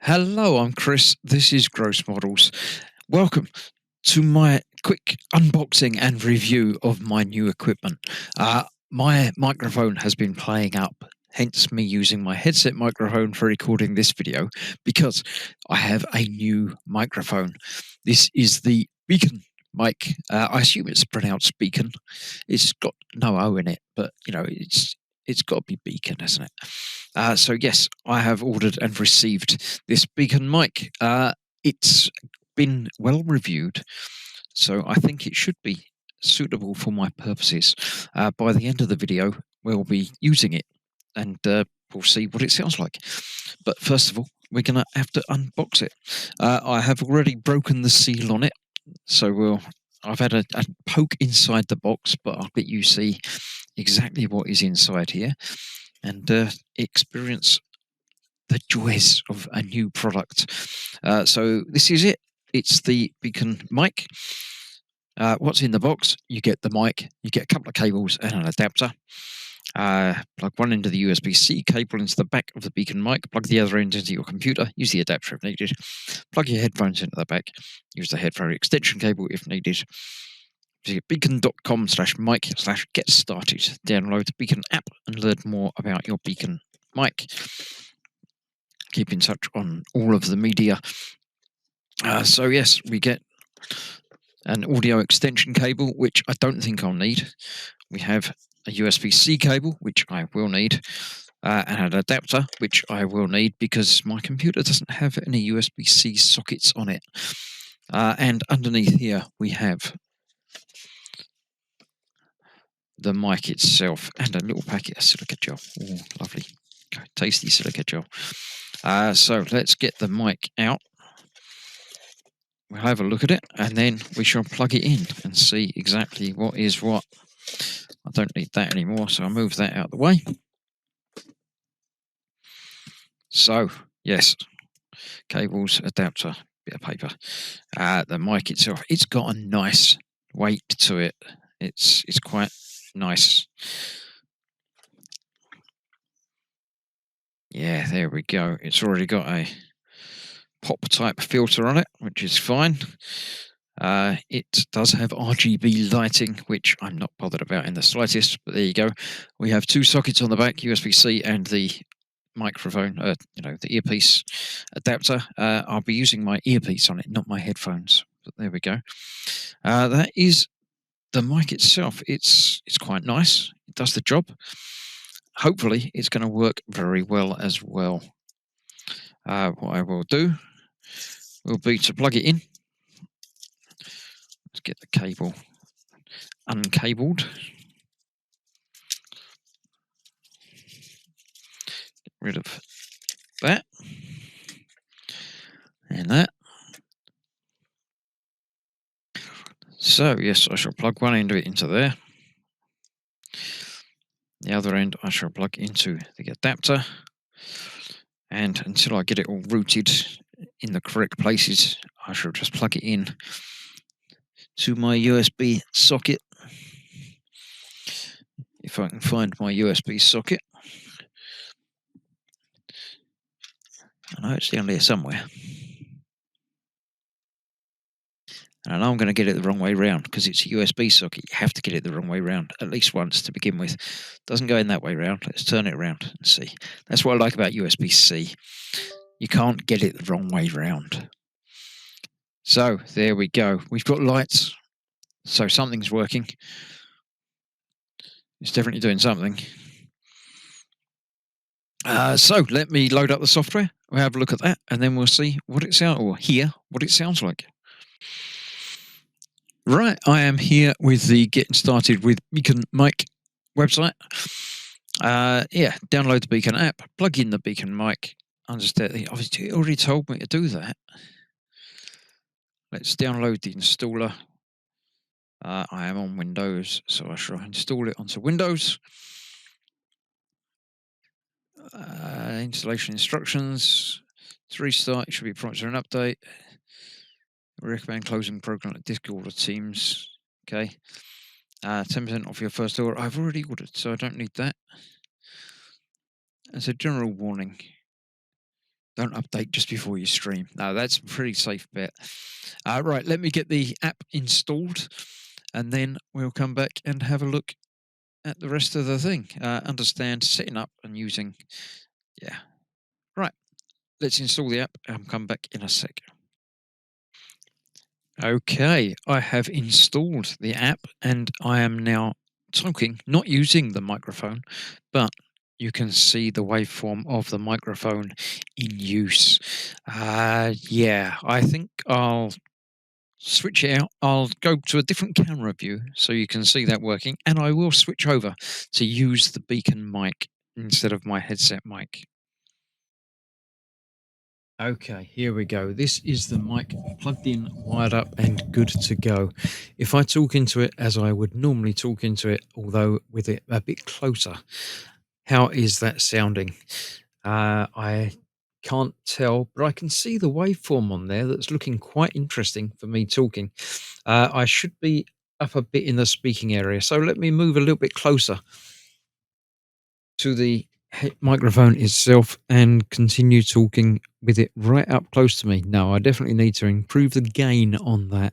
Hello, I'm Chris. This is Gross Models. Welcome to my quick unboxing and review of my new equipment. My microphone has been playing up, hence me using my headset microphone for recording this video because I have a new microphone. This is the BEACN Mic. I assume it's pronounced Beacon. It's got no O in it, but you know it's got to be Beacon, hasn't it? So yes, I have ordered and received this BEACN Mic. It's been well reviewed, so I think it should be suitable for my purposes. By the end of the video, we'll be using it, and we'll see what it sounds like. But first of all, we're going to have to unbox it. I have already broken the seal on it, so I've had a poke inside the box, but I'll let you see exactly what is inside here and experience the joys of a new product. So this is it. It's the BEACN Mic. What's in the box? You get the mic, you get a couple of cables and an adapter. Plug one into the USB-C cable into the back of the BEACN Mic, plug the other end into your computer, use the adapter if needed, plug your headphones into the back, use the headphone extension cable if needed. Visit beacn.com/mic/get started. Download the BEACN app and learn more about your BEACN Mic. Keep in touch on all of the media. So yes, we get an audio extension cable, which I don't think I'll need. We have a USB-C cable, which I will need, and an adapter, which I will need because my computer doesn't have any USB-C sockets on it. And underneath here, we have the mic itself and a little packet of silica gel. Oh, lovely. Tasty silica gel. So let's get the mic out. We'll have a look at it and then we shall plug it in and see exactly what is what. I don't need that anymore, so I'll move that out of the way. So, yes, cables, adapter, bit of paper. The mic itself, it's got a nice weight to it. It's quite nice. Yeah, there we go. It's already got a pop type filter on it, which is fine. It does have RGB lighting, which I'm not bothered about in the slightest, but there you go. We have two sockets on the back, USB-C and the microphone, the earpiece adapter. I'll be using my earpiece on it, not my headphones, but there we go. That is the mic itself. It's quite nice. It does the job. Hopefully, it's going to work very well as well. What I will do will be to plug it in. Let's get the cable uncabled. Get rid of that and that. So yes, I shall plug one end of it into there. The other end I shall plug into the adapter. And until I get it all routed in the correct places, I shall just plug it in to my USB socket. If I can find my USB socket. I know it's down there somewhere. And I know I'm going to get it the wrong way round because it's a USB socket. You have to get it the wrong way round at least once to begin with. Doesn't go in that way round. Let's turn it around and see. That's what I like about USB-C. You can't get it the wrong way round. So there we go. We've got lights. So something's working. It's definitely doing something. So let me load up the software. We'll have a look at that, and then we'll see what it sounds or hear what it sounds like. Right, I am here with the Getting Started with BEACN Mic website. Download the BEACN app, plug in the BEACN Mic. Obviously, it already told me to do that. Let's download the installer. I am on Windows, so I shall install it onto Windows. Installation instructions. To restart, it should be prompted for an update. We recommend closing program like Discord or Teams. Okay. 10% off your first order. I've already ordered, so I don't need that. As a general warning, Don't update just before you stream. No, that's a pretty safe bet. Right, let me get the app installed, and then we'll come back and have a look at the rest of the thing. Understand setting up and using. Yeah. Right. Let's install the app and come back in a sec. Okay, I have installed the app and I am now talking, not using the microphone, but you can see the waveform of the microphone in use. Yeah, I think I'll switch it out. I'll go to a different camera view so you can see that working, and I will switch over to use the BEACN mic instead of my headset mic. Okay, here we go. This is the mic plugged in, wired up, and good to go. If I talk into it as I would normally talk into it, although with it a bit closer, how is that sounding? I can't tell, but I can see the waveform on there that's looking quite interesting for me talking. I should be up a bit in the speaking area, so let me move a little bit closer to the microphone itself and continue talking with it right up close to me. Now, I definitely need to improve the gain on that.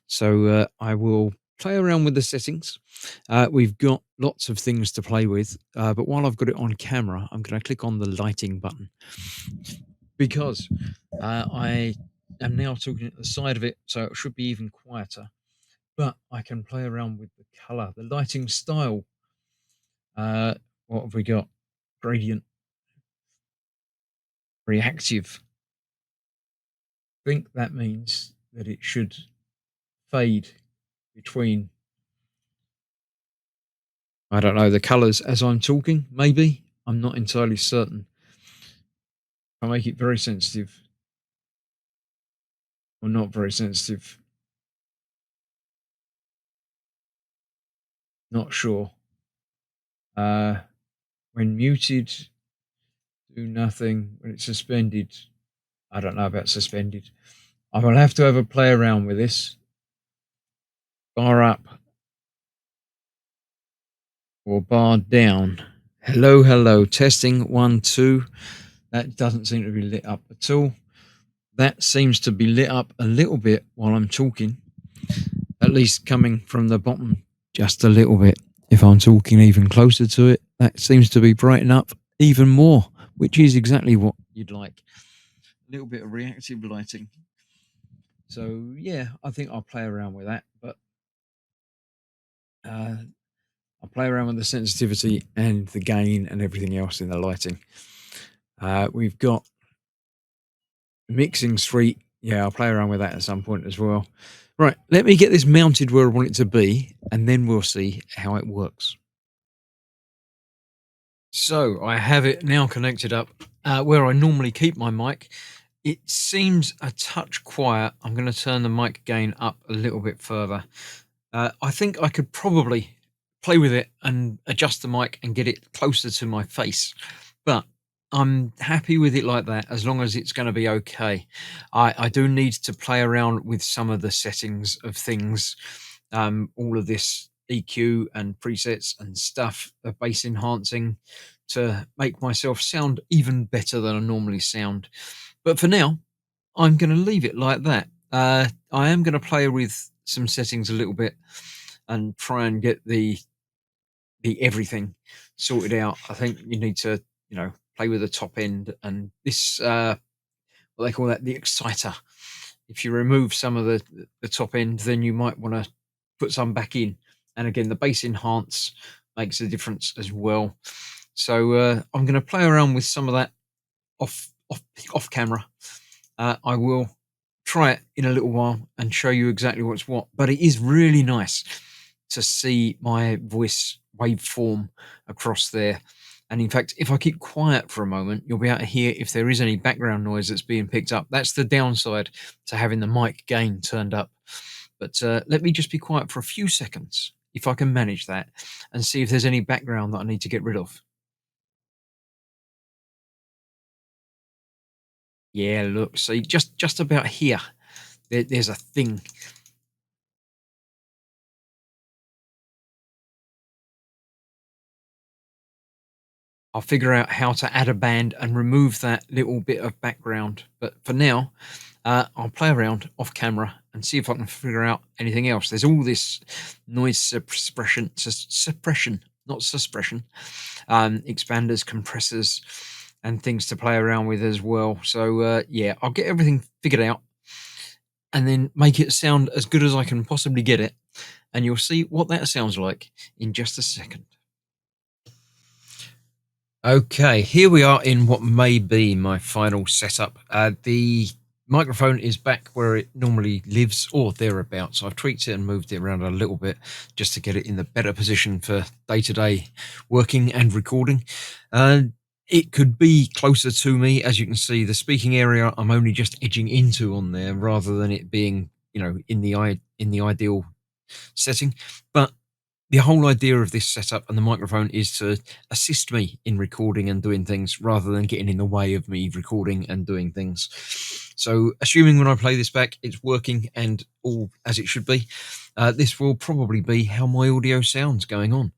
So I will play around with the settings. We've got lots of things to play with, but while I've got it on camera, I'm going to click on the lighting button because I am now talking at the side of it, so it should be even quieter. But I can play around with the color, the lighting style. What have we got? Gradient, reactive. I think that means that it should fade between, I don't know, the colors as I'm talking, maybe. I'm not entirely certain. I make it very sensitive or not very sensitive. Not sure. When muted, do nothing. When it's suspended, I don't know about suspended. I will have to have a play around with this. Bar up or bar down. Hello, hello. Testing 1, 2. That doesn't seem to be lit up at all. That seems to be lit up a little bit while I'm talking, at least coming from the bottom just a little bit. If I'm talking even closer to it, that seems to be brighten up even more, which is exactly what you'd like. A little bit of reactive lighting. So yeah, I think I'll play around with that, but I'll play around with the sensitivity and the gain and everything else in the lighting. We've got mixing suite. Yeah, I'll play around with that at some point as well. Right, let me get this mounted where I want it to be, and then we'll see how it works. So I have it now connected up where I normally keep my mic. It seems a touch quiet. I'm going to turn the mic gain up a little bit further. I think I could probably play with it and adjust the mic and get it closer to my face, but I'm happy with it like that as long as it's going to be okay. I do need to play around with some of the settings of things, all of this EQ and presets and stuff, the bass enhancing to make myself sound even better than I normally sound. But for now, I'm going to leave it like that. I am going to play with some settings a little bit and try and get the everything sorted out. I think you need to, play with the top end and this, what they call that, the exciter. If you remove some of the top end, then you might want to put some back in. And again, the bass enhance makes a difference as well. So I'm going to play around with some of that off camera. I will try it in a little while and show you exactly what's what. But it is really nice to see my voice waveform across there. And in fact, if I keep quiet for a moment, you'll be able to hear if there is any background noise that's being picked up. That's the downside to having the mic gain turned up. But let me just be quiet for a few seconds, if I can manage that, and see if there's any background that I need to get rid of. Yeah, look, see, just about here, there's a thing. I'll figure out how to add a band and remove that little bit of background. But for now, I'll play around off camera and see if I can figure out anything else. There's all this noise suppression, not suppression, expanders, compressors, and things to play around with as well. So yeah, I'll get everything figured out and then make it sound as good as I can possibly get it. And you'll see what that sounds like in just a second. Okay, here we are in what may be my final setup. The microphone is back where it normally lives or thereabouts. I've tweaked it and moved it around a little bit just to get it in the better position for day-to-day working and recording. It could be closer to me. As you can see, the speaking area I'm only just edging into on there rather than it being, in the ideal setting. But the whole idea of this setup and the microphone is to assist me in recording and doing things rather than getting in the way of me recording and doing things. So assuming when I play this back, it's working and all as it should be, this will probably be how my audio sounds going on.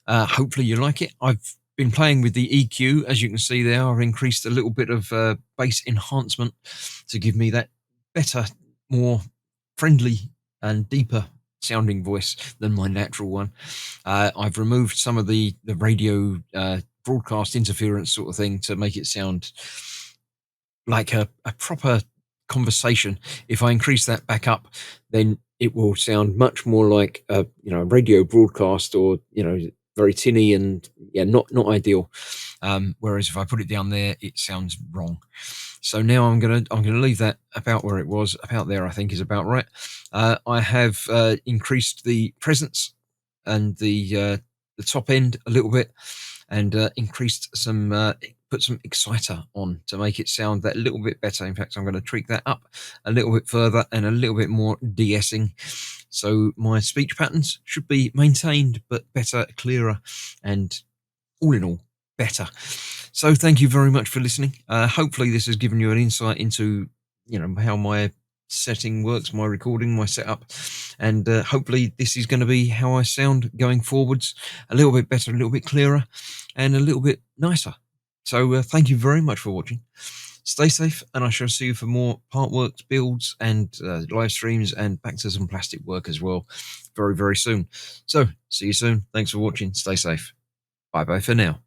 Hopefully you like it. I've been playing with the EQ. As you can see there, I've increased a little bit of bass enhancement to give me that better, more friendly and deeper sounding voice than my natural one. I've removed some of the radio broadcast interference sort of thing to make it sound like a proper conversation. If I increase that back up, then it will sound much more like a radio broadcast, or very tinny and not ideal. Whereas if I put it down there, it sounds wrong. So now I'm gonna leave that about where it was. About there, I think, is about right. I have increased the presence and the top end a little bit, and increased some put some exciter on to make it sound that little bit better. In fact, I'm going to tweak that up a little bit further and a little bit more de-essing. So my speech patterns should be maintained, but better, clearer, and all in all, better. So thank you very much for listening. Hopefully this has given you an insight into, how my setting works, my recording, my setup, and hopefully this is going to be how I sound going forwards, a little bit better, a little bit clearer, and a little bit nicer. So thank you very much for watching. Stay safe, and I shall see you for more part works, builds, and live streams, and back to some plastic work as well very, very soon. So see you soon. Thanks for watching. Stay safe. Bye bye for now.